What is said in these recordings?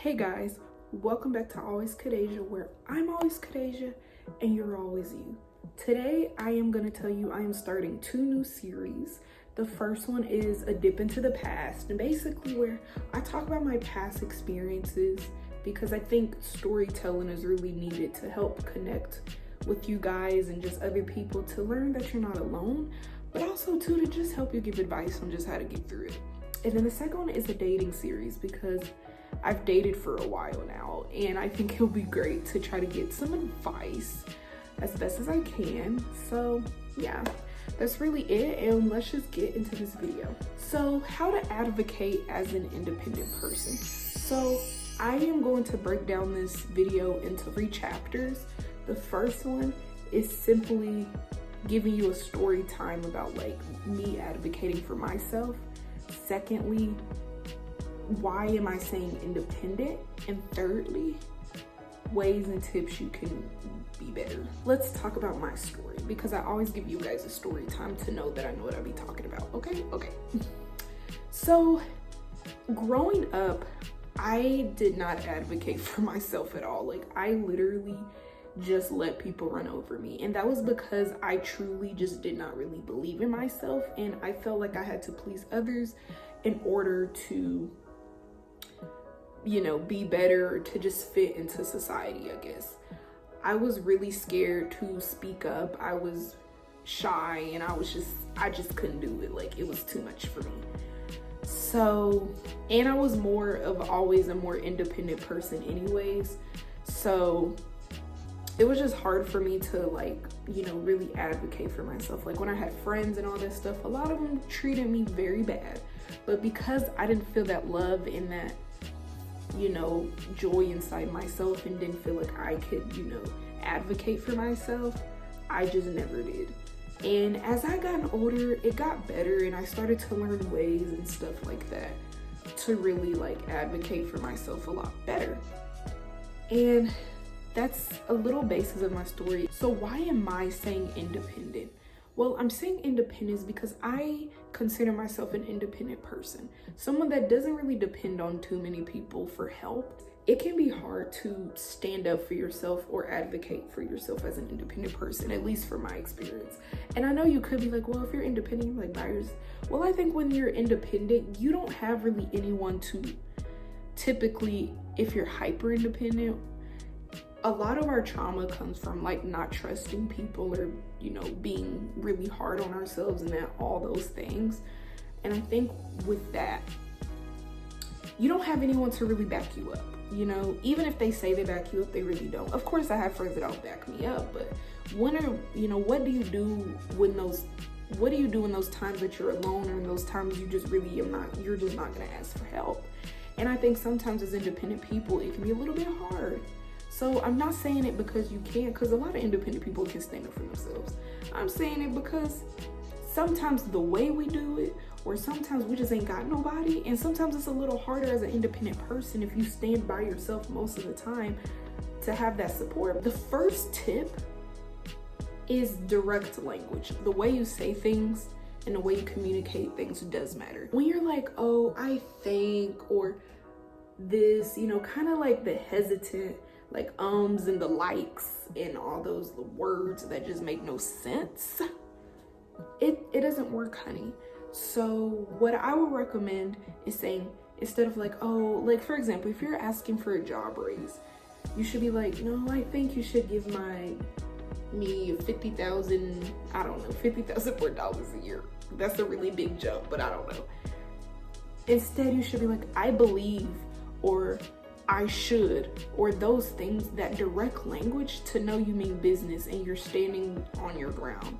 Hey guys, welcome back to Always Kadasia, where I'm always Kadasia and you're always you. Today I am going to tell you I am starting 2 new series. The first one is a dip into the past, and basically where I talk about my past experiences, because I think storytelling is really needed to help connect with you guys and just other people, to learn that you're not alone, but also too to just help you give advice on just how to get through it. And then the second one is a dating series, because I've dated for a while now, and I think it'll be great to try to get some advice as best as I can. So yeah, that's really it, and let's just get into this video. So how to advocate as an independent person. So I am going to break down this video into 3 chapters. The first one is simply giving you a story time about like me advocating for myself. Secondly, why am I saying independent? And thirdly, ways and tips you can be better. Let's talk about my story, because I always give you guys a story time to know that I know what I be talking about. Okay. So growing up, I did not advocate for myself at all. Like, I literally just let people run over me, and that was because I truly just did not really believe in myself, and I felt like I had to please others in order to, you know, be better, to just fit into society, I guess. I was really scared to speak up. I was shy, and I just couldn't do it. Like, it was too much for me. So, and I was always a more independent person anyways. So it was just hard for me to, like, you know, really advocate for myself. Like, when I had friends and all this stuff, a lot of them treated me very bad. But because I didn't feel that love and that, you know, joy inside myself, and didn't feel like I could, you know, advocate for myself, I just never did. And as I got older, it got better, and I started to learn ways and stuff like that to really like advocate for myself a lot better. And that's a little basis of my story. So why am I saying independent? Well, I'm saying independence because I consider myself an independent person, someone that doesn't really depend on too many people for help. It can be hard to stand up for yourself or advocate for yourself as an independent person, at least from my experience. And I know you could be like, well, if you're independent, you're like buyers. Well, I think when you're independent, you don't have really anyone to, typically, if you're hyper independent, a lot of our trauma comes from like not trusting people, or, you know, being really hard on ourselves, and that all those things. And I think with that, you don't have anyone to really back you up. You know, even if they say they back you up, they really don't. Of course, I have friends that don't back me up, but what do you do in those times that you're alone, or in those times you just really you're just not gonna ask for help? And I think sometimes as independent people, it can be a little bit hard. So I'm not saying it because you can't, because a lot of independent people can stand up for themselves. I'm saying it because sometimes the way we do it, or sometimes we just ain't got nobody, and sometimes it's a little harder as an independent person if you stand by yourself most of the time to have that support. The first tip is direct language. The way you say things and the way you communicate things does matter. When you're like, oh, I think, or this, you know, kind of like the hesitant, like ums and the likes and all those words that just make no sense, it doesn't work, honey. So what I would recommend is saying, instead of like, oh, like for example, if you're asking for a job raise, you should be like, no, I think you should give me $50,000, I don't know, $50,000 more dollars a year. That's a really big jump, but I don't know. Instead, you should be like, I believe, or I should, or those things, that direct language to know you mean business and you're standing on your ground.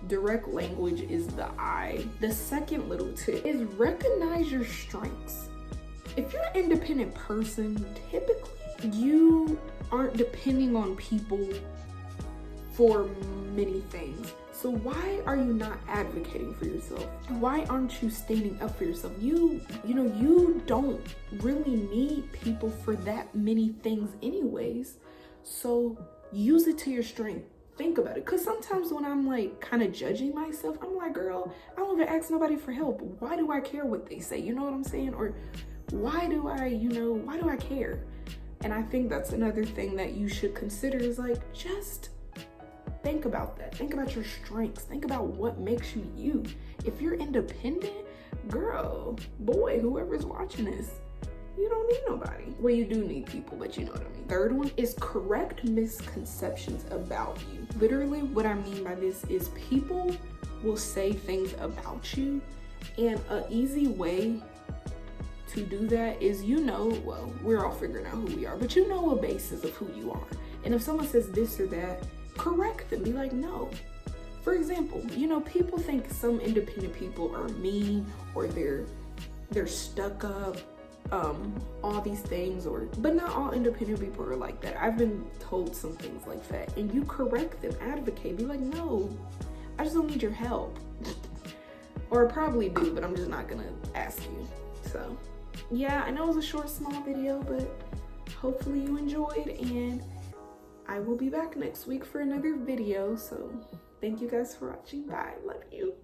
Direct language is the I. The second little tip is recognize your strengths. If you're an independent person, typically you aren't depending on people for many things. So why are you not advocating for yourself? Why aren't you standing up for yourself? You don't really need people for that many things anyways. So use it to your strength. Think about it. Because sometimes when I'm like kind of judging myself, I'm like, girl, I don't even ask nobody for help. Why do I care what they say? You know what I'm saying? Or why do I care? And I think that's another thing that you should consider is like, just think about that. Think about your strengths. Think about what makes you you. If you're independent, girl, boy, whoever's watching this, you don't need nobody. Well, you do need people, but you know what I mean. Third one is correct misconceptions about you. Literally what I mean by this is people will say things about you, and an easy way to do that is, well, we're all figuring out who we are, but you know a basis of who you are. And if someone says this or that, correct them. Be like, no. For example, people think some independent people are mean or they're stuck up, all these things, but not all independent people are like that. I've been told some things like that, and you correct them, advocate, be like, no, I just don't need your help. Or I probably do, but I'm just not gonna ask you. So yeah, I know it was a short, small video, but hopefully you enjoyed, and I will be back next week for another video. So thank you guys for watching. Bye. Love you.